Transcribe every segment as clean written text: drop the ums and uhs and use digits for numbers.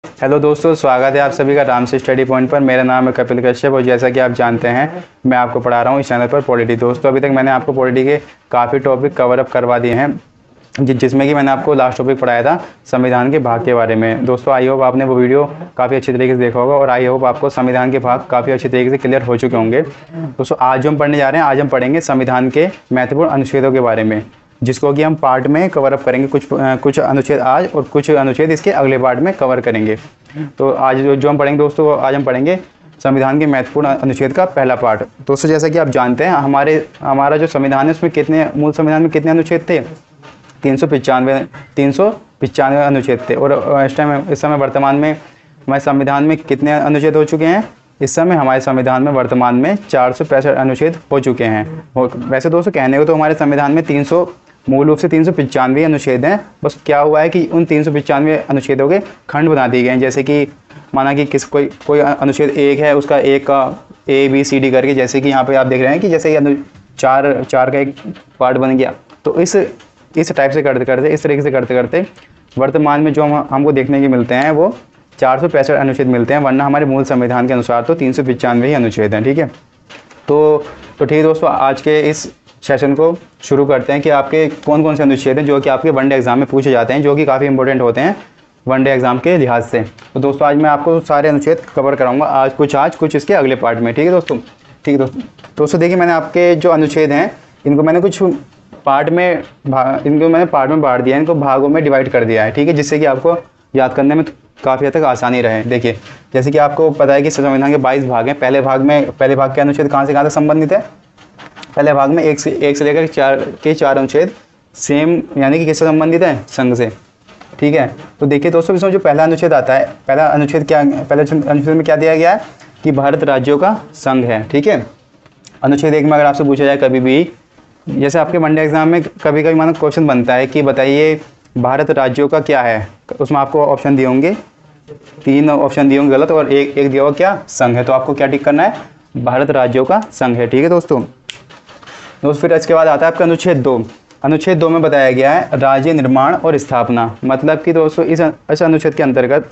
Hello दोस्तों, स्वागत है आप सभी का राम से स्टडी पॉइंट पर। मेरा नाम है कपिल कश्यप और जैसा कि आप जानते हैं मैं आपको पढ़ा रहा हूँ इस चैनल पर पॉलिटी। दोस्तों, अभी तक मैंने आपको पॉलिटी के काफ़ी टॉपिक कवर अप करवा दिए हैं, जिसमें कि मैंने आपको लास्ट टॉपिक पढ़ाया था संविधान के भाग के बारे में। दोस्तों, आई होप आपने वो वीडियो काफ़ी अच्छी तरीके से देखा होगा और आई होप आपको संविधान के भाग काफ़ी अच्छी तरीके से क्लियर हो चुके होंगे। दोस्तों, आज जो हम पढ़ने जा रहे हैं, आज हम पढ़ेंगे संविधान के महत्वपूर्ण अनुच्छेदों के बारे में, जिसको कि हम पार्ट में कवर अप करेंगे। कुछ अनुच्छेद आज और कुछ अनुच्छेद इसके अगले पार्ट में कवर करेंगे। तो आज जो हम पढ़ेंगे दोस्तों, आज हम पढ़ेंगे संविधान के महत्वपूर्ण अनुच्छेद का पहला पार्ट। दोस्तों, जैसा कि आप जानते हैं हमारा जो संविधान है उसमें मूल संविधान में कितने अनुच्छेद थे? 395 अनुच्छेद थे। और इस समय वर्तमान में हमारे संविधान में कितने अनुच्छेद हो चुके हैं? इस समय हमारे संविधान में वर्तमान में 465 अनुच्छेद हो चुके हैं। वैसे दोस्तों, कहने को तो हमारे संविधान में मूल रूप से 395 अनुच्छेद हैं। बस क्या हुआ है कि उन 395 अनुच्छेदों के खंड बना दिए गए हैं। जैसे कि माना कि कोई अनुच्छेद एक है, उसका एक का ABCD करके, जैसे कि यहाँ पे आप देख रहे हैं कि जैसे कि चार का एक पार्ट बन गया। तो इस टाइप से इस तरीके से करते करते वर्तमान में जो हमको देखने के मिलते हैं वो 465 अनुच्छेद मिलते हैं, वरना हमारे मूल संविधान के अनुसार तो 395 ही अनुच्छेद हैं। ठीक है, तो ठीक है दोस्तों, आज के इस सेशन को शुरू करते हैं कि आपके कौन कौन से अनुच्छेद हैं जो कि आपके वनडे एग्जाम में पूछे जाते हैं, जो कि काफ़ी इंपॉर्टेंट होते हैं वनडे एग्जाम के लिहाज से। तो दोस्तों, आज मैं आपको सारे अनुच्छेद कवर कराऊंगा, आज कुछ इसके अगले पार्ट में। ठीक है दोस्तों, ठीक है दोस्तों, देखिए मैंने आपके जो अनुच्छेद हैं इनको मैंने पार्ट में बांट दिया है, इनको भागों में डिवाइड कर दिया है। ठीक है, जिससे कि आपको याद करने में काफ़ी हद तक आसानी रहे। देखिए, जैसे कि आपको पता है कि संविधान के 22 भाग हैं। पहले भाग के अनुच्छेद कहाँ से कहाँ तक संबंधित है? पहले भाग में एक से लेकर 4 अनुच्छेद सेम, यानी कि किससे संबंधित है? संघ से। ठीक है, तो देखिए दोस्तों, इसमें जो पहला अनुच्छेद आता है, पहले अनुच्छेद में क्या दिया गया है कि भारत राज्यों का संघ है। ठीक है, अनुच्छेद 1 में अगर आपसे पूछा जाए कभी भी, जैसे आपके वनडे एग्जाम में कभी कभी मानो क्वेश्चन बनता है कि बताइए भारत राज्यों का क्या है, उसमें आपको ऑप्शन दिए होंगे, 3 ऑप्शन दिए होंगे गलत और एक दिया होगा क्या? संघ है। तो आपको क्या टिक करना है? भारत राज्यों का संघ है। ठीक है दोस्तों, फिर इसके बाद आता है आपका अनुच्छेद 2। अनुच्छेद 2 में बताया गया है राज्य निर्माण और स्थापना। मतलब कि दोस्तों, इस अनुच्छेद के अंतर्गत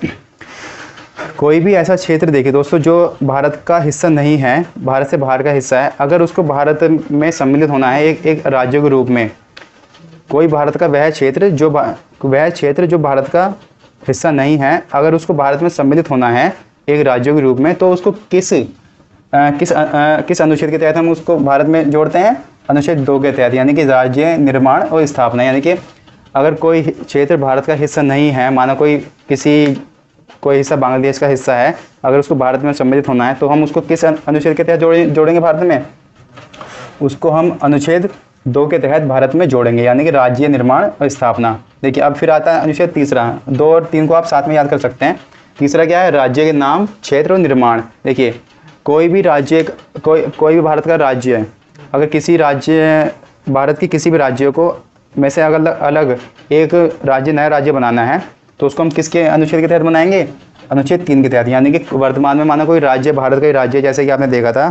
कोई भी ऐसा क्षेत्र देखिए दोस्तों जो भारत का हिस्सा नहीं है, भारत से बाहर का हिस्सा है, अगर उसको भारत में सम्मिलित होना है एक राज्य के रूप में, कोई भारत का वह क्षेत्र जो भारत का हिस्सा नहीं है, अगर उसको भारत में सम्मिलित होना है एक राज्य के रूप में, तो उसको किस अनुच्छेद के तहत हम उसको भारत में जोड़ते हैं? अनुच्छेद 2 के तहत, यानी कि राज्य निर्माण और स्थापना। यानी कि अगर कोई क्षेत्र भारत का हिस्सा नहीं है, माना कोई हिस्सा बांग्लादेश का हिस्सा है, अगर उसको भारत में सम्मिलित होना है तो हम उसको किस अनुच्छेद के तहत जोड़ेंगे भारत में? उसको हम अनुच्छेद 2 के तहत भारत में जोड़ेंगे, यानी कि राज्य निर्माण और स्थापना। देखिए, अब फिर आता है अनुच्छेद 3। 2 और 3 को आप साथ में याद कर सकते हैं। तीसरा क्या है? राज्य के नाम, क्षेत्र और निर्माण। देखिए, कोई भी भारत का राज्य है, अगर भारत के किसी भी राज्य को में से अलग एक नया राज्य बनाना है तो उसको हम किसके अनुच्छेद के तहत बनाएंगे? अनुच्छेद 3 के तहत। यानी कि वर्तमान में माना कोई राज्य भारत का ही राज्य है, जैसे कि आपने देखा था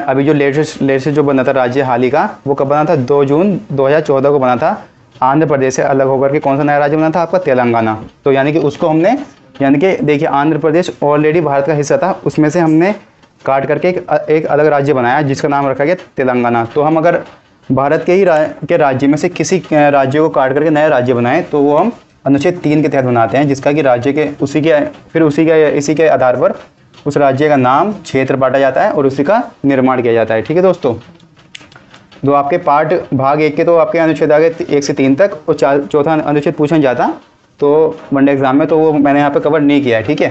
अभी जो लेटेस्ट जो बना था राज्य हाल ही का, वो कब बना था? 2 जून 2014 को बना था। आंध्र प्रदेश से अलग होकर के कौन सा नया राज्य बना था? आपका तेलंगाना। तो यानी कि उसको हमने, यानी कि देखिए, आंध्र प्रदेश ऑलरेडी भारत का हिस्सा था, उसमें से हमने काट करके एक अलग राज्य बनाया जिसका नाम रखा गया तेलंगाना। तो हम अगर भारत के राज्य में से किसी राज्य को काट करके नया राज्य बनाएं तो वो हम अनुच्छेद 3 के तहत बनाते हैं, जिसका कि राज्य के इसी के आधार पर उस राज्य का नाम, क्षेत्र बांटा जाता है और उसी का निर्माण किया जाता है। ठीक है दोस्तों, तो आपके भाग 1 के तो आपके अनुच्छेद आ गए 1 से 3 तक, और चौथा अनुच्छेद पूछा जाता तो वनडे एग्जाम में, तो वो मैंने यहाँ पे कवर नहीं किया है। ठीक है,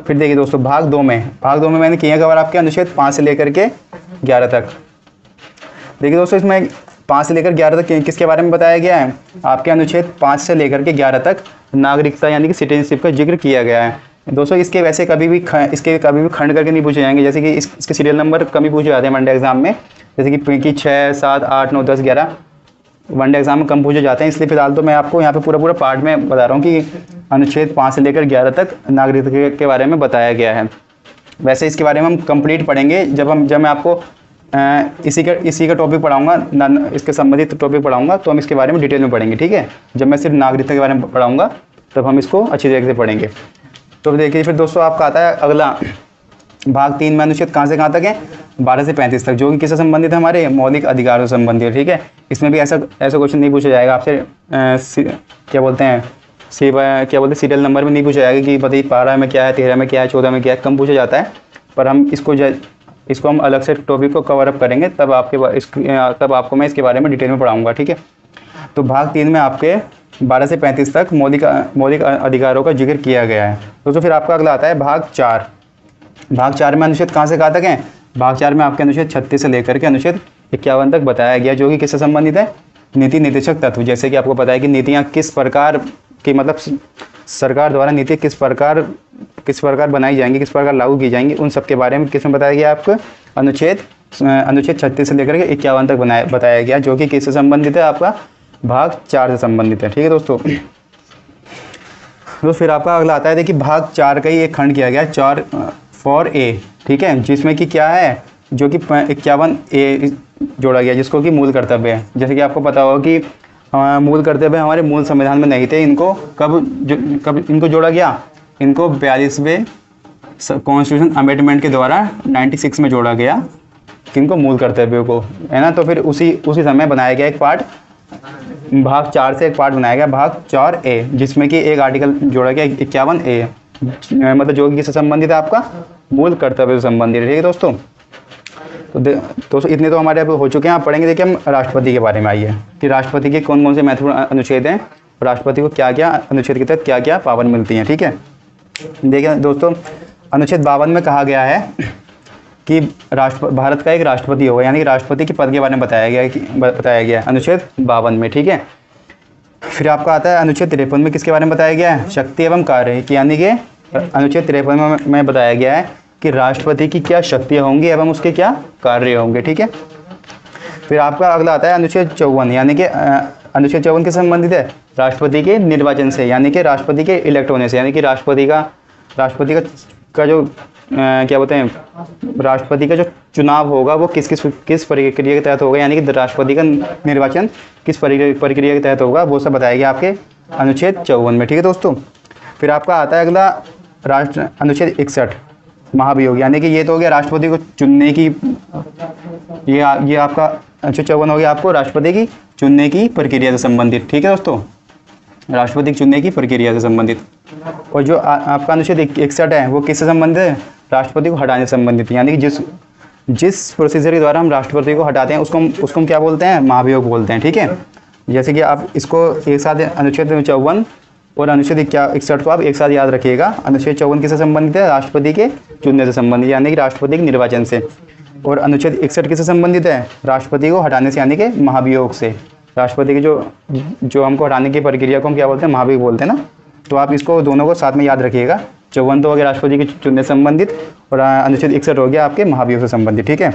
फिर देखिए दोस्तों, भाग 2 में मैंने किया कवर आपके अनुच्छेद 5 से लेकर के 11 तक। देखिए दोस्तों, इसमें 5 से लेकर 11 तक किसके बारे में बताया गया है? आपके अनुच्छेद 5 से लेकर के 11 तक नागरिकता यानी कि सिटीजनशिप का जिक्र किया गया है। दोस्तों, इसके कभी भी खंड करके नहीं पूछे जाएंगे, जैसे कि इसके सीरियल नंबर कम ही पूछे जाते हैं वनडे एग्जाम में, जैसे कि 6, 7, 8, 9, 10, 11 वनडे एग्जाम में कम पूछे जाते हैं। इसलिए फिलहाल तो मैं आपको यहाँ पे पूरा पार्ट में बता रहा हूँ कि अनुच्छेद 5 से लेकर 11 तक नागरिकता के बारे में बताया गया है। वैसे इसके बारे में हम कंप्लीट पढ़ेंगे जब मैं आपको इसी का टॉपिक पढ़ाऊंगा, इसके संबंधित टॉपिक पढ़ाऊंगा, तो हम इसके बारे में डिटेल में पढ़ेंगे। ठीक है, जब मैं सिर्फ नागरिकता के बारे में पढ़ाऊंगा तब हम इसको अच्छी तरीके से पढ़ेंगे। तो देखिए फिर दोस्तों आपका आता है अगला भाग 3 में अनुच्छेद कहाँ से कहाँ तक है, 12 से 35 तक, जो कि किससे संबंधित है, हमारे मौलिक अधिकारों से संबंधित है। ठीक है, इसमें भी ऐसा क्वेश्चन नहीं पूछा जाएगा आपसे क्या बोलते हैं सीरियल नंबर में नहीं पूछा जाएगा कि बताइए 12 में क्या है, 13 में क्या है, 14 में क्या है, कम पूछा जाता है। पर हम इसको हम अलग से टॉपिक को कवर अप करेंगे, तब आपको मैं इसके बारे में डिटेल में पढ़ाऊँगा। ठीक है, तो भाग 3 में आपके 12 से 35 तक मौलिक अधिकारों का जिक्र किया गया है। दोस्तों फिर आपका अगला आता है भाग 4। भाग 4 में अनुच्छेद कहाँ से कहाँ तक है, भाग 4 में आपके अनुच्छेद 36 से लेकर के अनुच्छेद 51 तक बताया गया, जो कि किससे संबंधित है, नीति निर्देशक तत्व। जैसे कि आपको पता है कि नीतियाँ किस प्रकार की, मतलब सरकार द्वारा नीति किस प्रकार बनाई जाएंगी, किस प्रकार लागू की जाएंगी, उन सब के बारे में किस में बताया गया आपको, अनुच्छेद 36 से लेकर के 51 तक बताया गया, जो कि किससे संबंधित है, आपका भाग 4 से संबंधित है। ठीक है दोस्तों, तो फिर आपका अगला आता है, देखिए भाग 4 का ही एक खंड किया गया 4A। ठीक है, जिसमें कि क्या है, जो कि 51A जोड़ा गया, जिसको कि मूल कर्तव्य है। जैसे कि आपको पता होगा कि मूल कर्तव्य हमारे मूल संविधान में नहीं थे, इनको कब इनको जोड़ा गया, इनको 42वें कॉन्स्टिट्यूशन अमेंडमेंट के द्वारा 96 में जोड़ा गया, किनको, मूल कर्तव्यों को, है ना। तो फिर उसी समय बनाया गया एक पार्ट, भाग 4 से एक पार्ट बनाया गया भाग 4A, जिसमें कि एक आर्टिकल जोड़ा गया 51A, मतलब जो कि किससे संबंधित है, आपका मूल कर्तव्य से संबंधित है। ठीक है दोस्तों, तो दोस्तों इतने तो हमारे अब हो चुके हैं। आप पढ़ेंगे देखिए हम राष्ट्रपति के बारे में आइए कि राष्ट्रपति के कौन कौन से महत्वपूर्ण अनुच्छेद हैं, राष्ट्रपति को क्या क्या अनुच्छेद के तहत क्या क्या पावर मिलती हैं। ठीक है, देखिए दोस्तों अनुच्छेद 52 में कहा गया है कि भारत का एक राष्ट्रपति होगा, यानी कि राष्ट्रपति के पद के बारे में बताया गया है अनुच्छेद 52 में। ठीक है, फिर आपका आता है अनुच्छेद 53 में किसके बारे में बताया गया है, शक्ति एवं कार्य, यानी कि अनुच्छेद 53 में बताया गया है कि राष्ट्रपति की क्या शक्तियाँ होंगी एवं उसके क्या कार्य होंगे। ठीक है, फिर आपका अगला आता है अनुच्छेद 54, यानी कि अनुच्छेद 54 किससे संबंधित है, राष्ट्रपति के निर्वाचन से, यानी कि राष्ट्रपति के इलेक्ट होने से, यानी कि राष्ट्रपति का जो क्या बोलते हैं, राष्ट्रपति का जो चुनाव होगा वो किस प्रक्रिया के तहत होगा, यानी कि राष्ट्रपति का निर्वाचन किस प्रक्रिया के तहत होगा, वो सब बताया गया आपके अनुच्छेद 54 में। ठीक है दोस्तों, फिर आपका आता है अगला अनुच्छेद 61 महाभियोग, यानी कि ये तो हो गया राष्ट्रपति को चुनने की, ये आपका अनुच्छेद 54 हो गया आपको राष्ट्रपति की चुनने की प्रक्रिया से संबंधित। ठीक है दोस्तों, राष्ट्रपति की चुनने की प्रक्रिया से संबंधित। और जो आपका अनुच्छेद 61 है वो किससे संबंधित है, राष्ट्रपति को हटाने से संबंधित, यानी कि जिस प्रोसीजर के द्वारा हम राष्ट्रपति को हटाते हैं उसको हम क्या बोलते हैं, महाभियोग बोलते हैं। ठीक है, जैसे कि आप इसको एक साथ अनुच्छेद 54 और अनुच्छेद 61 को आप एक साथ याद रखिएगा। अनुच्छेद 54 किससे संबंधित है, राष्ट्रपति के चुनने से संबंधित, यानी कि राष्ट्रपति के निर्वाचन से। और अनुच्छेद 61 किससे संबंधित है, राष्ट्रपति को हटाने से, यानी कि महाभियोग से। राष्ट्रपति की जो हमको हटाने की प्रक्रिया को हम क्या बोलते हैं, महाभियोग बोलते हैं ना। तो आप इसको दोनों को साथ में याद रखिएगा। 54 तो हो गया राष्ट्रपति के चुनने से संबंधित, और अनुच्छेद 61 हो गया आपके महाभियोग से संबंधित। ठीक है,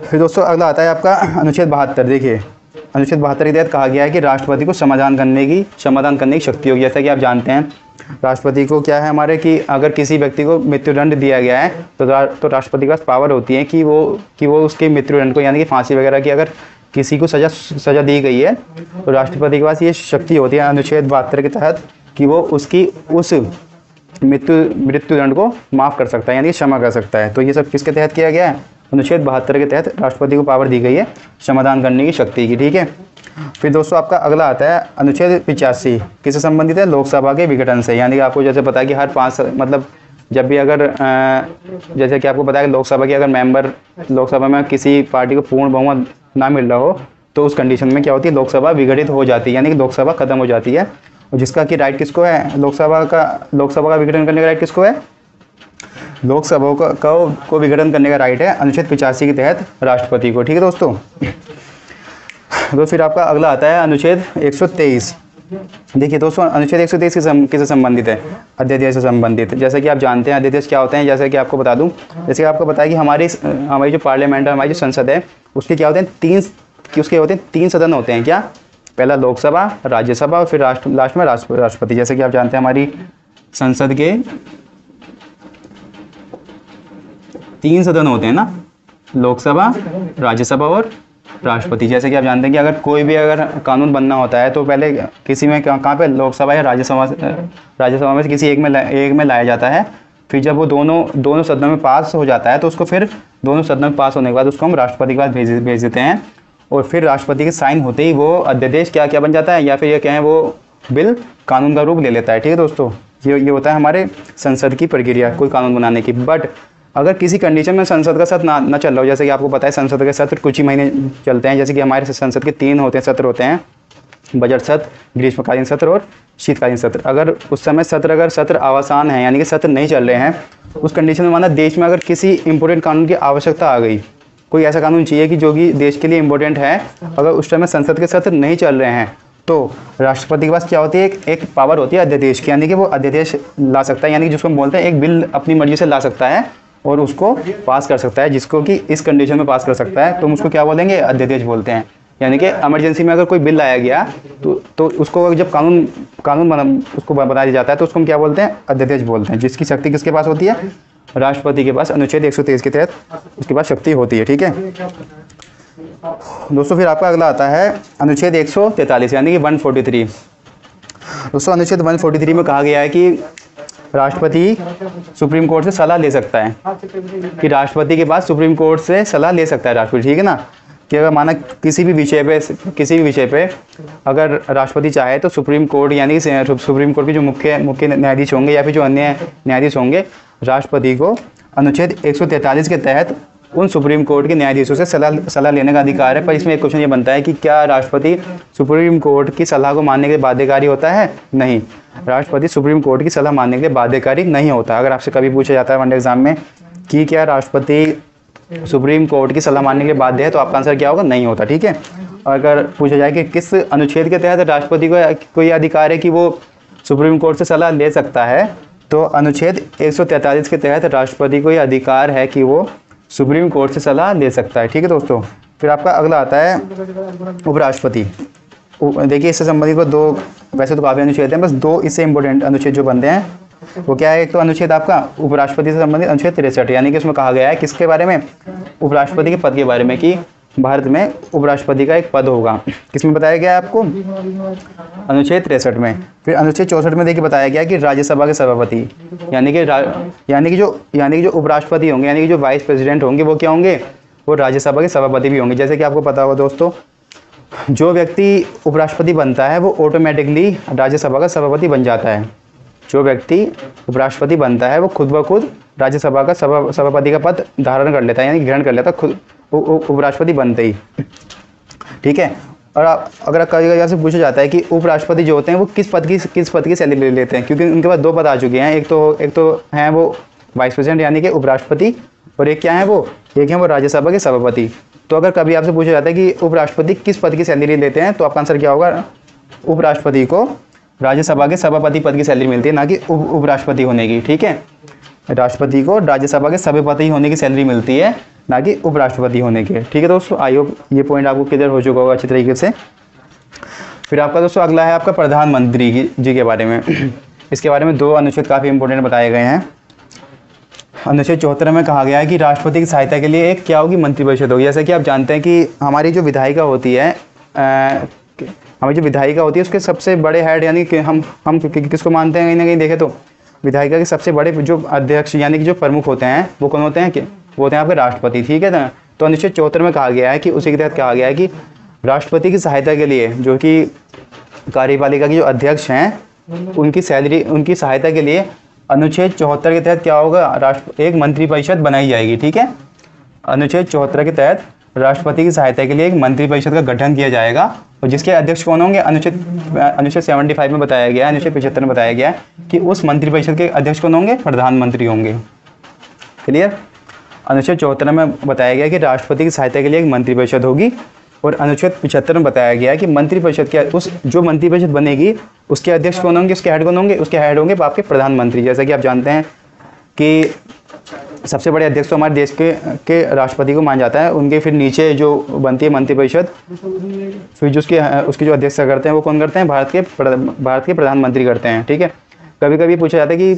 फिर दोस्तों अगला आता है आपका अनुच्छेद 72। देखिए अनुच्छेद 72 के तहत कहा गया है कि राष्ट्रपति को समाधान करने की शक्ति होगी। जैसा कि आप जानते हैं राष्ट्रपति को क्या है हमारे, कि अगर किसी व्यक्ति को मृत्युदंड दिया गया है तो राष्ट्रपति के पास पावर होती है कि वो उसके मृत्युदंड को, यानी कि फांसी वगैरह की अगर किसी को सजा दी गई है तो राष्ट्रपति के पास ये शक्ति होती है अनुच्छेद 72 के तहत कि वो उसकी उस मृत्युदंड को माफ़ कर सकता है, यानी क्षमा कर सकता है। तो ये सब किसके तहत किया गया है, अनुच्छेद 72 के तहत राष्ट्रपति को पावर दी गई है समाधान करने की शक्ति की। ठीक है, फिर दोस्तों आपका अगला आता है अनुच्छेद 85 किससे संबंधित है, लोकसभा के विघटन से। यानी कि आपको जैसे पता है कि हर 5 मतलब जब भी अगर जैसे कि आपको पता है कि लोकसभा के अगर लोकसभा में किसी पार्टी को पूर्ण बहुमत ना मिल रहा हो तो उस कंडीशन में क्या होती है, लोकसभा विघटित हो जाती है, यानी कि लोकसभा खत्म हो जाती है। और जिसका कि राइट किसको है, लोकसभा का विघटन करने का राइट किसको है, लोकसभा को विघटन करने का राइट है अनुच्छेद 85 के तहत राष्ट्रपति को। ठीक है दोस्तों, तो फिर आपका अगला आता है अनुच्छेद 123। देखिए दोस्तों अनुच्छेद 123 किससे संबंधित है, अध्यादेश से संबंधित। जैसे कि आप जानते हैं अध्यादेश क्या होते हैं, जैसे कि आपको बता दूं, जैसे कि आपको पता है कि हमारी जो पार्लियामेंट है, हमारी जो संसद है, उसके क्या होते हैं, तीन सदन होते हैं। क्या, पहला लोकसभा, राज्यसभा और फिर लास्ट में राष्ट्रपति। जैसे कि आप जानते हैं हमारी संसद के 3 सदन होते हैं ना, लोकसभा, राज्यसभा और राष्ट्रपति। जैसे कि आप जानते हैं कि अगर कोई भी अगर कानून बनना होता है तो पहले किसी में कहाँ पे लोकसभा या राज्यसभा में से किसी एक में लाया जाता है। फिर जब वो दोनों सदनों में पास हो जाता है तो उसको फिर दोनों सदनों में पास होने के बाद उसको हम राष्ट्रपति के पास भेज देते हैं, और फिर राष्ट्रपति के साइन होते ही वो अध्यादेश क्या बन जाता है, या फिर ये कहें वो बिल कानून का रूप ले लेता है। ठीक है दोस्तों, ये होता है हमारे संसद की प्रक्रिया कोई कानून बनाने की। बट अगर किसी कंडीशन में संसद का सत्र ना चल रहा हो, जैसे कि आपको पता है संसद के सत्र कुछ ही महीने चलते हैं, जैसे कि हमारे संसद के 3 सत्र होते हैं, बजट सत्र, ग्रीष्मकालीन सत्र और शीतकालीन सत्र। अगर उस समय सत्र अवसान है, यानी कि सत्र नहीं चल रहे हैं, उस कंडीशन में माना देश में अगर किसी इंपॉर्टेंट कानून की आवश्यकता आ गई, कोई ऐसा कानून चाहिए कि जो कि देश के लिए इंपॉर्टेंट है, अगर उस टाइम में संसद के सत्र नहीं चल रहे हैं तो राष्ट्रपति के पास क्या होती है, एक पावर होती है अध्यादेश की, यानी कि वो अध्यादेश ला सकता है, यानी कि जिसको हम बोलते हैं एक बिल अपनी मर्जी से ला सकता है और उसको पास कर सकता है, जिसको कि इस कंडीशन में पास कर सकता है तो हम उसको क्या बोलेंगे, अध्यादेश बोलते हैं। यानी कि इमरजेंसी में अगर कोई बिल लाया गया तो उसको जब कानून उसको बता दिया जाता है तो उसको हम क्या बोलते हैं, अध्यादेश बोलते हैं, जिसकी शक्ति किसके पास होती है, राष्ट्रपति के पास। अनुच्छेद 123 के तहत उसके पास शक्ति होती है। ठीक है दोस्तों, फिर आपका अगला आता है अनुच्छेद 143 यानी कि 143। दोस्तों अनुच्छेद 143 में कहा गया है कि राष्ट्रपति सुप्रीम कोर्ट से सलाह ले सकता है, कि राष्ट्रपति के पास सुप्रीम कोर्ट से सलाह ले सकता है राष्ट्रपति। ठीक है ना, कि अगर माना किसी भी विषय पे अगर राष्ट्रपति चाहे तो सुप्रीम कोर्ट, यानी कि सुप्रीम कोर्ट के जो मुख्य न्यायाधीश होंगे या फिर जो अन्य न्यायाधीश होंगे, राष्ट्रपति को अनुच्छेद 143 के तहत उन सुप्रीम कोर्ट के न्यायाधीशों से सलाह लेने का अधिकार है। पर इसमें एक क्वेश्चन ये बनता है कि क्या राष्ट्रपति सुप्रीम कोर्ट की सलाह को मानने के लिए बाध्यकारी होता है? नहीं, राष्ट्रपति सुप्रीम कोर्ट की सलाह मानने के लिए बाध्यकारी नहीं होता। अगर आपसे कभी पूछा जाता है वनडे एग्जाम में कि क्या राष्ट्रपति सुप्रीम कोर्ट की सलाह मानने के लिए बाध्य है, तो आपका आंसर क्या होगा, नहीं होता। ठीक है, अगर पूछा जाए कि किस अनुच्छेद के तहत राष्ट्रपति को कोई अधिकार है कि वो सुप्रीम कोर्ट से सलाह ले सकता है, तो अनुच्छेद 143 के तहत राष्ट्रपति को यह अधिकार है कि वो सुप्रीम कोर्ट से सलाह ले सकता है। ठीक है दोस्तों, फिर आपका अगला आता है उपराष्ट्रपति। देखिए इससे संबंधित को दो, वैसे तो काफ़ी अनुच्छेद हैं, बस दो इससे इंपॉर्टेंट अनुच्छेद जो बनते हैं वो क्या है, एक तो अनुच्छेद आपका उपराष्ट्रपति से संबंधित अनुच्छेद 63, यानी कि उसमें कहा गया है किसके बारे में, उपराष्ट्रपति के पद के बारे में, कि भारत में उपराष्ट्रपति का एक पद होगा। किसमें बताया गया है आपको, अनुच्छेद 63 में। फिर अनुच्छेद 64 में देखिए बताया गया कि राज्यसभा के सभापति, यानी कि जो उपराष्ट्रपति होंगे, यानी कि जो वाइस प्रेसिडेंट होंगे, वो क्या होंगे, वो राज्यसभा के सभापति भी होंगे। जैसे कि आपको पता होगा दोस्तों, जो व्यक्ति उपराष्ट्रपति बनता है वो ऑटोमेटिकली राज्यसभा का सभापति बन जाता है। जो व्यक्ति उपराष्ट्रपति बनता है वो खुद ब खुद राज्यसभा का सभापति का पद धारण कर लेता है, यानी ग्रहण कर लेता है खुद उपराष्ट्रपति बनते ही। ठीक है, और अगर कभी से पूछा जाता है कि उपराष्ट्रपति जो होते हैं वो किस पद की सैलरी ले लेते हैं, क्योंकि उनके पास दो पद आ चुके हैं, एक तो हैं वो वाइस प्रेसिडेंट यानी कि उपराष्ट्रपति, और एक क्या है वो, एक है वो राज्यसभा के सभापति। तो अगर कभी आपसे पूछा जाता है कि उपराष्ट्रपति किस पद की सैलरी लेते हैं, तो आपका आंसर क्या होगा, उपराष्ट्रपति को राज्यसभा के सभापति पद की सैलरी मिलती है, ना कि उपराष्ट्रपति होने की। ठीक है, राष्ट्रपति को राज्यसभा के सभापति होने की सैलरी मिलती है, ना कि उपराष्ट्रपति होने के। ठीक है दोस्तों, आई होप ये पॉइंट आपको क्लियर हो चुका होगा अच्छी तरीके से। फिर आपका दोस्तों अगला है आपका प्रधानमंत्री जी के बारे में। इसके बारे में दो अनुच्छेद काफ़ी इंपॉर्टेंट बताए गए हैं। अनुच्छेद 74 में कहा गया है कि राष्ट्रपति की सहायता के लिए एक क्या होगी, मंत्रिपरिषद होगी। जैसे कि आप जानते हैं कि हमारी जो विधायिका होती है, उसके सबसे बड़े हेड, यानी कि हम किसको मानते हैं, कहीं ना कहीं देखें तो विधायिका के सबसे बड़े जो अध्यक्ष यानी कि जो प्रमुख होते हैं वो कौन होते हैं, वो होते हैं आपके राष्ट्रपति। ठीक है ना, तो अनुच्छेद 74 में कहा गया है कि उसी के तहत कहा गया है कि राष्ट्रपति की सहायता के लिए, जो कि कार्यपालिका के जो अध्यक्ष हैं उनकी सहायता के लिए अनुच्छेद 74 के तहत क्या होगा, एक मंत्रिपरिषद बनाई जाएगी। ठीक है, अनुच्छेद 74 के तहत राष्ट्रपति की सहायता के लिए एक मंत्रिपरिषद का गठन किया जाएगा, और जिसके अध्यक्ष कौन होंगे, अनुच्छेद 75 में बताया गया है, अनुच्छेद 75 में बताया गया है कि उस मंत्रिपरिषद के अध्यक्ष कौन होंगे, प्रधानमंत्री होंगे। क्लियर, अनुच्छेद 74 में बताया गया कि राष्ट्रपति की सहायता के लिए एक मंत्रिपरिषद होगी, और अनुच्छेद 75 में बताया गया कि मंत्रिपरिषद के जो मंत्रिपरिषद बनेगी उसके अध्यक्ष कौन होंगे, उसके हेड कौन होंगे, उसके हेड होंगे आपके प्रधानमंत्री। जैसा कि आप जानते हैं कि सबसे बड़े अध्यक्ष तो हमारे देश के राष्ट्रपति को माना जाता है, उनके फिर नीचे जो बनती है मंत्रिपरिषद, फिर जो उसके जो अध्यक्ष करते हैं वो कौन करते हैं, भारत के प्रधानमंत्री करते हैं। ठीक है, कभी कभी पूछा जाता है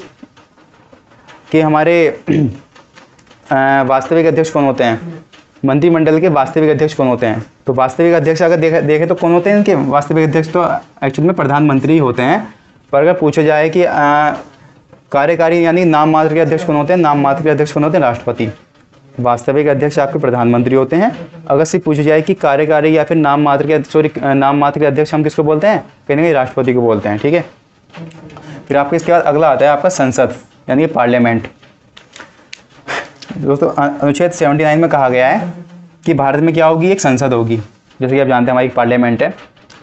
कि हमारे वास्तविक अध्यक्ष कौन होते हैं, मंत्रिमंडल के वास्तविक अध्यक्ष कौन होते हैं, तो वास्तविक अध्यक्ष अगर देखें तो कौन होते हैं इनके? वास्तविक अध्यक्ष तो एक्चुअल में प्रधानमंत्री होते हैं। पर अगर पूछा जाए कि कार्यकारी यानी नाम मात्र के अध्यक्ष कौन होते हैं? नाम मात्र के अध्यक्ष कौन होते हैं? राष्ट्रपति। वास्तविक अध्यक्ष आपके प्रधानमंत्री होते हैं। अगर सिर्फ पूछा जाए कि कार्यकारी या फिर नाम मात्र के अध्यक्ष हम किसको बोलते हैं? कहेंगे राष्ट्रपति को बोलते हैं, ठीक है। फिर आपके इसके बाद अगला आता है आपका संसद यानी पार्लियामेंट। दोस्तों अनुच्छेद 79 में कहा गया है कि भारत में क्या होगी? एक संसद होगी। जैसे कि आप जानते हैं हमारी पार्लियामेंट है,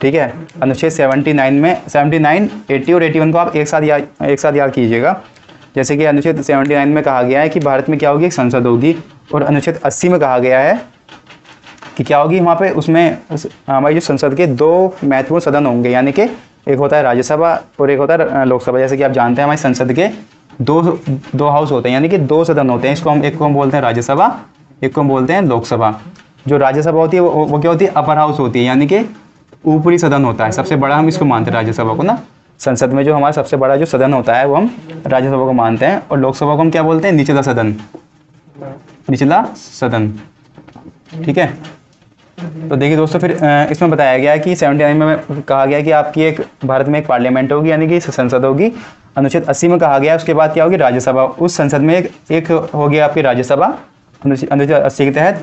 ठीक है। अनुच्छेद 79 में 79, 80 और 81 को आप एक साथ याद कीजिएगा। जैसे कि अनुच्छेद 79 में कहा गया है कि भारत में क्या होगी? एक संसद होगी। और अनुच्छेद 80 में कहा गया है कि क्या होगी वहाँ पे? उसमें हमारी जो संसद के 2 महत्वपूर्ण सदन होंगे, यानी कि एक होता है राज्यसभा और एक होता है लोकसभा। जैसे कि आप जानते हैं हमारी संसद के दो हाउस होते हैं, यानी कि 2 सदन होते हैं। एक को हम बोलते हैं राज्यसभा, एक को हम बोलते हैं लोकसभा। जो राज्यसभा होती है वो क्या होती है? अपर हाउस होती है, यानी कि ऊपरी सदन होता है। सबसे बड़ा हम इसको मानते हैं राज्यसभा को ना। संसद में जो हमारा सबसे बड़ा जो सदन होता है वो हम राज्यसभा को मानते हैं। और लोकसभा को हम क्या बोलते हैं? निचला सदन, निचला सदन, ठीक है। तो देखिए दोस्तों, फिर इसमें बताया गया है कि 79 में कहा गया है कि आपकी एक भारत में एक पार्लियामेंट होगी, यानी कि संसद होगी। अनुच्छेद 80 में कहा गया है उसके बाद क्या होगी? राज्यसभा। उस संसद में एक होगी आपकी राज्यसभा अनुच्छेद 80 के तहत,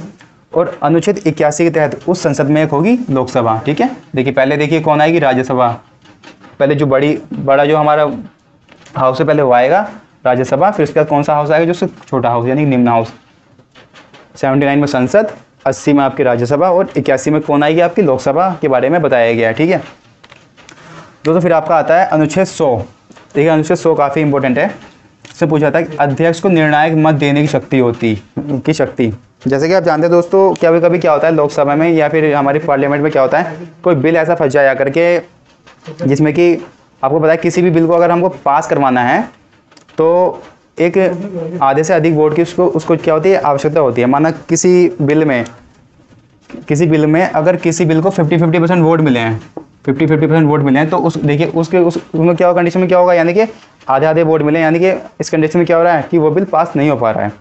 और अनुच्छेद 81 के तहत उस संसद में एक होगी लोकसभा, ठीक है। देखिए पहले देखिए कौन आएगी? राज्यसभा। पहले जो बड़ा जो हमारा हाउस है पहले वो आएगा राज्यसभा। फिर उसके बाद कौन सा हाउस आएगा? जो छोटा हाउस यानी निम्न हाउस। 79 में संसद, 80 में आपकी राज्यसभा और 81 में कौन आएगी? आपकी लोकसभा के बारे में बताया गया है, ठीक है। दोस्तों फिर आपका आता है अनुच्छेद 100। देखिए अनुच्छेद 100 काफ़ी इंपॉर्टेंट है। इससे पूछा था कि अध्यक्ष को निर्णायक मत देने की शक्ति जैसे कि आप जानते हैं दोस्तों, कभी क्या होता है लोकसभा में या फिर हमारी पार्लियामेंट में क्या होता है, कोई बिल ऐसा फंस जाया करके जिसमें कि आपको पता है किसी भी बिल को अगर हमको पास करवाना है तो एक आधे से अधिक वोट की उसको क्या होती है? आवश्यकता होती है। माना किसी बिल में अगर किसी बिल को 50-50% वोट मिले हैं, 50-50% वोट मिले हैं, तो उसमें क्या होगा? कंडीशन में क्या होगा? यानी कि आधे वोट मिले, यानी कि इस कंडीशन में क्या हो रहा है कि वो बिल पास नहीं हो पा रहा है।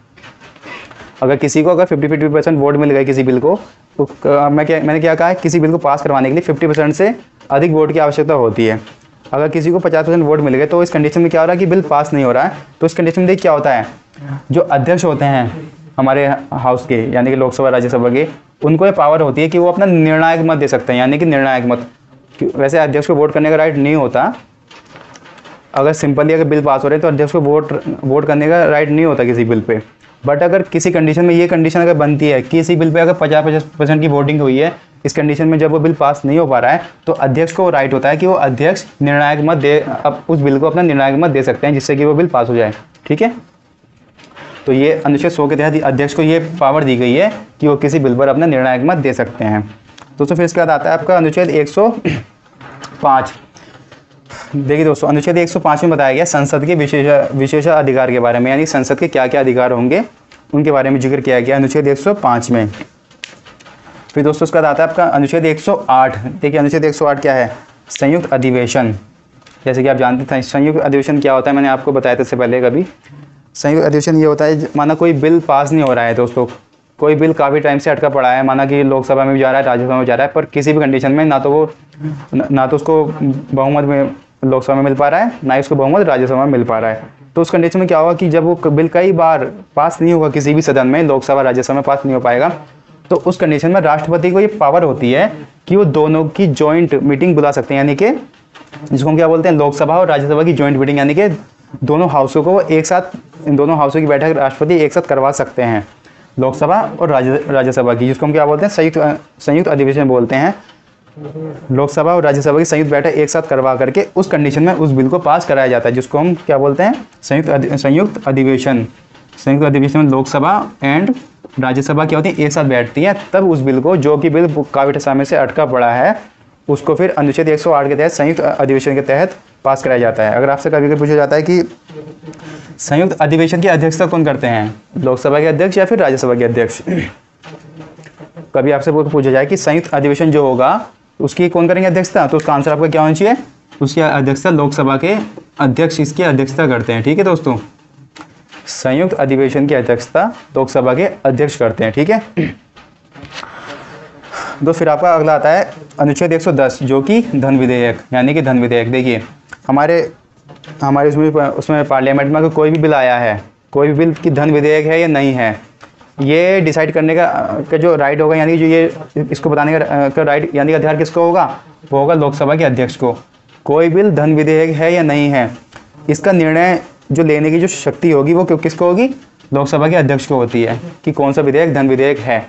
अगर किसी को 50-50% वोट मिल गए किसी बिल को, तो मैंने क्या कहा है? किसी बिल को पास करवाने के लिए 50% से अधिक वोट की आवश्यकता होती है। अगर किसी को 50% वोट मिल गए तो इस कंडीशन में क्या हो रहा है कि बिल पास नहीं हो रहा है। तो इस कंडीशन में देखिए क्या होता है, जो अध्यक्ष होते हैं हमारे हाउस के यानी कि लोकसभा राज्यसभा के, उनको ये पावर होती है कि वो अपना निर्णायक मत दे सकते हैं, यानी कि निर्णायक मत। वैसे अध्यक्ष को वोट करने का राइट नहीं होता। अगर सिंपली अगर बिल पास हो रहे हैं तो अध्यक्ष को वोट करने का राइट नहीं होता किसी बिल पे। बट अगर किसी कंडीशन में ये कंडीशन अगर बनती है कि किसी बिल पे अगर 50% की वोटिंग हुई है, इस कंडीशन में जब वो बिल पास नहीं हो पा रहा है तो अध्यक्ष को राइट होता है कि वो अध्यक्ष निर्णायक मत दे, अब उस बिल को अपना निर्णायक मत दे सकते हैं जिससे कि वो बिल पास हो जाए, ठीक है। तो ये अनुच्छेद 100 के तहत अध्यक्ष को ये पावर दी गई है कि वो किसी बिल पर अपना निर्णायक मत दे सकते हैं। दोस्तों फिर इसके बाद आता है आपका अनुच्छेद 105। देखिए दोस्तों अनुच्छेद 105 में बताया गया संसद के विशेष अधिकार के बारे में, यानी संसद के क्या क्या अधिकार होंगे उनके बारे में जिक्र किया गया अनुच्छेद 105 में। फिर दोस्तों उसका आता है आपका अनुच्छेद 108। देखिए अनुच्छेद 108 क्या है? संयुक्त अधिवेशन। जैसे कि आप जानते थे संयुक्त अधिवेशन क्या होता है, मैंने आपको बताया था इससे पहले कभी। संयुक्त अधिवेशन ये होता है माना कोई बिल पास नहीं हो रहा है दोस्तों, कोई बिल काफ़ी टाइम से अटका पड़ा है, माना कि लोकसभा में भी जा रहा है राज्यसभा में जा रहा है, पर किसी भी कंडीशन में ना तो उसको बहुमत में लोकसभा में मिल पा रहा है, ना ही उसको बहुमत राज्यसभा में मिल पा रहा है। तो उस कंडीशन में क्या होगा कि जब वो बिल कई बार पास नहीं होगा किसी भी सदन में, लोकसभा राज्यसभा में पास नहीं हो पाएगा, तो उस कंडीशन में राष्ट्रपति को ये पावर होती है कि वो दोनों की जॉइंट मीटिंग बुला सकते हैं, यानी कि जिसको हम क्या बोलते हैं लोकसभा और राज्यसभा की जॉइंट मीटिंग, यानी कि दोनों हाउसों को एक साथ, इन दोनों हाउसों की बैठक राष्ट्रपति एक साथ करवा सकते हैं, लोकसभा और राज्यसभा की, जिसको हम क्या बोलते हैं संयुक्त अधिवेशन बोलते हैं। लोकसभा और राज्यसभा की संयुक्त बैठक एक साथ करवा करके उस कंडीशन में उस बिल को पास कराया जाता है, जिसको हम क्या बोलते हैं संयुक्त अधिवेशन। संयुक्त अधिवेशन में लोकसभा एंड राज्यसभा क्या होती है एक साथ बैठती है, तब उस बिल को, जो कि बिल काफ़ी समय से अटका पड़ा है, उसको फिर अनुच्छेद 108 के तहत संयुक्त अधिवेशन के तहत पास कराया जाता है। अगर आपसे कभी पूछा जाता है कि संयुक्त अधिवेशन की अध्यक्षता कौन करते हैं, लोकसभा के अध्यक्ष या फिर राज्यसभा के अध्यक्ष, कभी आपसे पूछा जाए कि संयुक्त अधिवेशन जो होगा उसकी कौन करेंगे अध्यक्षता, तो उसका आंसर आपका क्या होना चाहिए, उसकी अध्यक्षता लोकसभा के अध्यक्ष इसकी अध्यक्षता करते हैं। ठीक है दोस्तों, संयुक्त अधिवेशन की अध्यक्षता लोकसभा के अध्यक्ष करते हैं। ठीक है, दोस्त फिर आपका अगला आता है अनुच्छेद 110 जो कि धन विधेयक, यानी कि धन विधेयक। देखिए हमारे उसमें पार्लियामेंट में अगर कोई भी बिल आया है, कोई भी बिल की धन विधेयक है या नहीं है, ये डिसाइड करने का जो राइट होगा, यानी कि जो ये इसको बताने का राइट यानी कि अधिकार किसको होगा, वो होगा लोकसभा के अध्यक्ष को। कोई बिल धन विधेयक है या नहीं है, इसका निर्णय जो लेने की जो शक्ति होगी वो किसको होगी, लोकसभा के अध्यक्ष को होती है कि कौन सा विधेयक धन विधेयक है।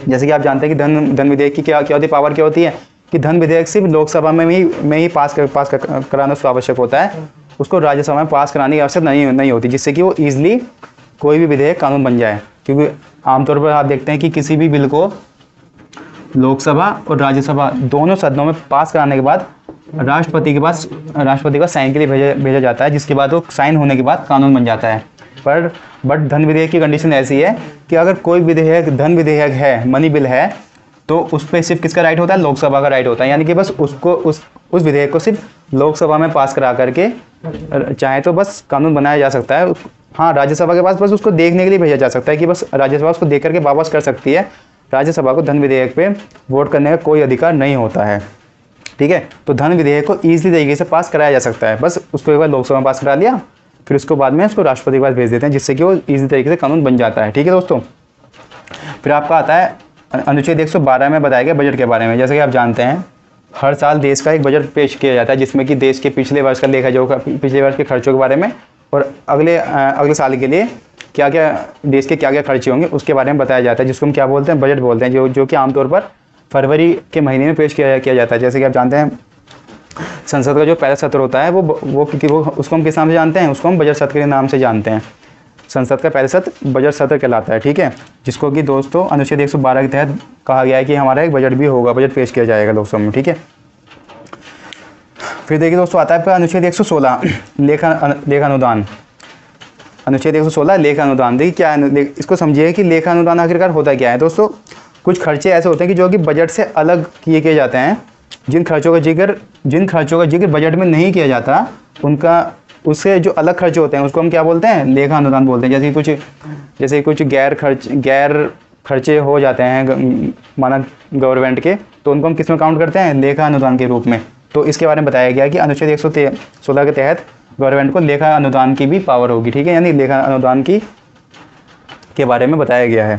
जैसे कि आप जानते हैं कि धन विधेयक की क्या होती है, पावर क्या होती है कि धन विधेयक सिर्फ लोकसभा में ही पास कराना उसको आवश्यक होता है, उसको राज्यसभा में पास कराने की आवश्यकता नहीं होती, जिससे कि वो ईजिली कोई भी विधेयक कानून बन जाए। क्योंकि आमतौर पर आप देखते हैं कि किसी भी बिल को लोकसभा और राज्यसभा दोनों सदनों में पास कराने के बाद राष्ट्रपति के पास साइन के लिए भेजा जाता है, जिसके बाद वो साइन होने के बाद कानून बन जाता है। बट धन विधेयक की कंडीशन ऐसी है कि अगर कोई विधेयक धन विधेयक है, मनी बिल है, तो उस पर सिर्फ किसका राइट होता है, लोकसभा का राइट होता है। यानी कि बस उसको उस विधेयक को सिर्फ लोकसभा में पास करा करके चाहे तो बस कानून बनाया जा सकता है। हाँ, राज्यसभा के पास बस उसको देखने के लिए भेजा जा सकता है कि बस राज्यसभा उसको देख करके वापस कर सकती है। राज्यसभा को धन विधेयक पे वोट करने का कोई अधिकार नहीं होता है। ठीक है, तो धन विधेयक को ईजिली तरीके से पास कराया जा सकता है, बस उसको एक बार लोकसभा में पास करा लिया, फिर उसको बाद में उसको राष्ट्रपति के पास भेज देते हैं, जिससे कि वो ईजी तरीके से कानून बन जाता है। ठीक है दोस्तों, फिर आपका आता है अनुच्छेद 112 में बताया गया बजट के बारे में। जैसे कि आप जानते हैं हर साल देश का एक बजट पेश किया जाता है, जिसमें कि देश के पिछले वर्ष का लेखा जोखा, पिछले वर्ष के खर्चों के बारे में और अगले साल के लिए क्या क्या देश के क्या क्या खर्चे होंगे उसके बारे में बताया जाता है, जिसको हम क्या बोलते हैं, बजट बोलते हैं, जो कि आमतौर पर फरवरी के महीने में पेश किया जाता है। जैसे कि आप जानते हैं संसद का जो पहला सत्र होता है वो उसको हम किस नाम से जानते हैं, उसको हम बजट सत्र के नाम से जानते हैं। संसद का पहला सत्र बजट सत्र कहलाता है। ठीक है, जिसको कि दोस्तों अनुच्छेद 112 के तहत कहा गया है कि हमारा एक बजट भी होगा, बजट पेश किया जाएगा लोकसभा में। ठीक है, फिर देखिए दोस्तों आता है आपका अनुच्छेद 116 लेखा अनुदान। अनुच्छेद 116 लेखा अनुदान। देखिए क्या है, इसको समझिए कि लेखा अनुदान आखिरकार होता क्या है दोस्तों। कुछ खर्चे ऐसे होते हैं कि जो कि बजट से अलग किए जाते हैं, जिन खर्चों का जिक्र बजट में नहीं किया जाता, उससे जो अलग खर्चे होते हैं उसको हम क्या बोलते हैं, लेखा अनुदान बोलते हैं। जैसे कुछ गैर खर्चे हो जाते हैं माना गवर्नमेंट के, तो उनको हम किस में काउंट करते हैं, लेखा अनुदान के रूप में। तो इसके बारे में बताया गया कि अनुच्छेद 116 के तहत गवर्नमेंट को लेखा अनुदान की भी पावर होगी। ठीक है, यानी लेखा अनुदान के बारे में बताया गया है।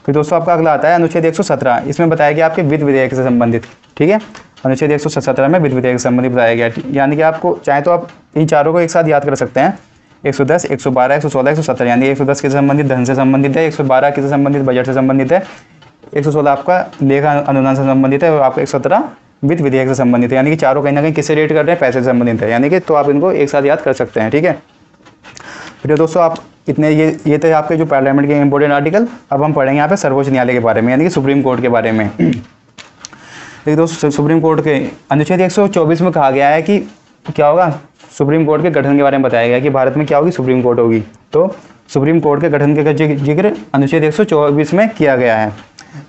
फिर दोस्तों आपका अगला आता है अनुच्छेद 117। इसमें बताया गया आपके वित्त विधेयक से संबंधित। ठीक है, अनुच्छेद 117 में वित्त विधेयक से संबंधित बताया गया। यानी कि आपको चाहे तो आप इन चारों को एक साथ याद कर सकते हैं, 110, 112, 116, 117। यानी 110 किससे संबंधित, धन से संबंधित है, 112 किससे संबंधित, बजट से संबंधित है, 116 आपका लेखा अनुदान से संबंधित है और आपका 117 वित्त विधेयक से संबंधित है। यानी कि चारों कहीं ना कहीं किससे रिलेट कर रहे हैं, पैसे से संबंधित है। यानी कि तो आप इनको एक साथ याद कर सकते हैं। ठीक है, फिर दोस्तों आप इतने ये थे आपके जो पार्लियामेंट के इंपॉर्टेंट आर्टिकल। अब हम पढ़ेंगे यहाँ पे सर्वोच्च न्यायालय के बारे में, यानी कि सुप्रीम कोर्ट के बारे में। देखिए दोस्तों सुप्रीम कोर्ट के अनुच्छेद 124 में कहा गया है कि क्या होगा, सुप्रीम कोर्ट के गठन के बारे में बताया गया कि भारत में क्या होगी, सुप्रीम कोर्ट होगी। तो सुप्रीम कोर्ट के गठन के जिक्र अनुच्छेद 124 में किया गया है।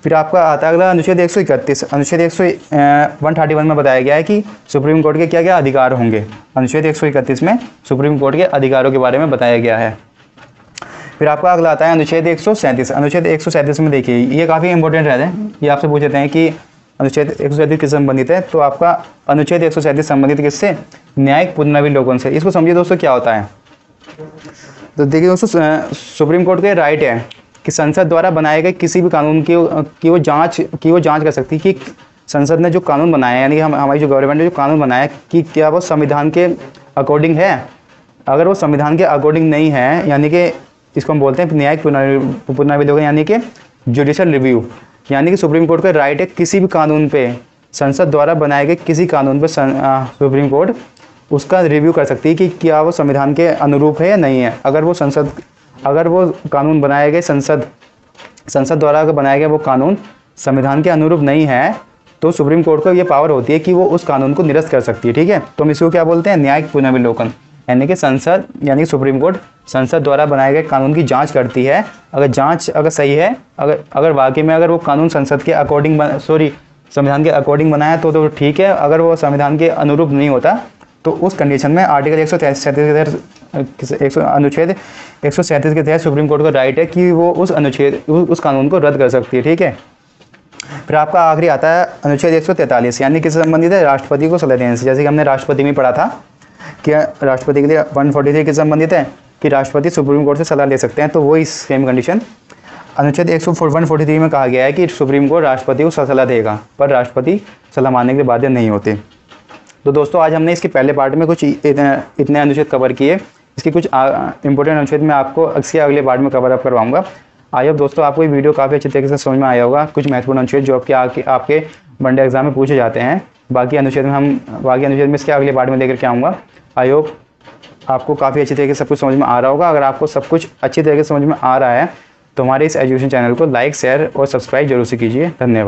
फिर आपका आता है अगला अनुच्छेद 131। अनुच्छेद 131 में बताया गया है कि सुप्रीम कोर्ट के क्या क्या अधिकार होंगे। अनुच्छेद 131 में सुप्रीम कोर्ट के अधिकारों के बारे में बताया गया है। फिर आपका अगला आता है अनुच्छेद 137। अनुच्छेद 137 में देखिए ये काफ़ी इंपॉर्टेंट रहते हैं, ये आपसे पूछ लेते हैं कि अनुच्छेद 137 किससे संबंधित है। तो आपका अनुच्छेद 137 संबंधित किससे, न्यायिक पुनर्विलोकन से। इसको समझिए दोस्तों क्या होता है। तो देखिए दोस्तों सुप्रीम कोर्ट का राइट है कि संसद द्वारा बनाए गए किसी भी कानून की वो जांच कर सकती है कि संसद ने जो कानून बनाया है, यानी कि हमारी जो गवर्नमेंट ने जो कानून बनाया है कि क्या वो संविधान के अकॉर्डिंग है। अगर वो संविधान के अकॉर्डिंग नहीं है, यानी कि इसको हम बोलते हैं न्यायिक पुनर्विलोकन, यानी कि जुडिशल रिव्यू। यानी कि सुप्रीम कोर्ट का राइट है किसी भी कानून पे, संसद द्वारा बनाए गए किसी कानून पे सुप्रीम कोर्ट उसका रिव्यू कर सकती है कि क्या वो संविधान के अनुरूप है या नहीं है। अगर वो कानून बनाए गए संसद द्वारा बनाए गए वो कानून संविधान के अनुरूप नहीं है, तो सुप्रीम कोर्ट को ये पावर होती है कि वो उस कानून को निरस्त कर सकती है। ठीक है, तो हम इसको क्या बोलते हैं, न्यायिक पुनर्विलोकन। यानी कि सुप्रीम कोर्ट संसद द्वारा बनाए गए कानून की जांच करती है। अगर सही है, अगर वाकई में अगर वो कानून संसद के अकॉर्डिंग संविधान के अकॉर्डिंग बनाया तो ठीक है। अगर वो संविधान के अनुरूप नहीं होता तो उस कंडीशन में आर्टिकल 137 के तहत अनुच्छेद 137 के तहत सुप्रीम कोर्ट का राइट है कि वो उस कानून को रद्द कर सकती है। ठीक है, फिर आपका आखिरी आता है अनुच्छेद 143, यानी किससे संबंधित है? राष्ट्रपति को सलाह देने से। जैसे कि हमने राष्ट्रपति में पढ़ा था कि राष्ट्रपति के लिए 143 किससे संबंधित है कि राष्ट्रपति सुप्रीम कोर्ट से सलाह ले सकते हैं, तो वही सेम कंडीशन अनुच्छेद 143 में कहा गया है कि सुप्रीम कोर्ट राष्ट्रपति को सलाह देगा, पर राष्ट्रपति सलाह मानने के बाध्य नहीं होते। तो दोस्तों आज हमने इसके पहले पार्ट में कुछ इतने अनुच्छेद कवर किए। इसकी कुछ इंपॉर्टेंट अनुच्छेद मैं आपको अगले पार्ट में कवर अप करवाऊंगा। आई होप दोस्तों आपको ये वीडियो काफ़ी अच्छे तरीके से समझ में आया होगा। कुछ महत्वपूर्ण अनुच्छेद जो आपके वनडे एग्जाम में पूछे जाते हैं, बाकी अनुच्छेद में इसके अगले पार्ट में लेकर के आऊँगा। आई होप आपको काफ़ी अच्छी तरीके से सब कुछ समझ में आ रहा होगा। अगर आपको सब कुछ अच्छी तरीके से समझ में आ रहा है तो हमारे इस एजुकेशन चैनल को लाइक, शेयर और सब्सक्राइब जरूर से कीजिए। धन्यवाद।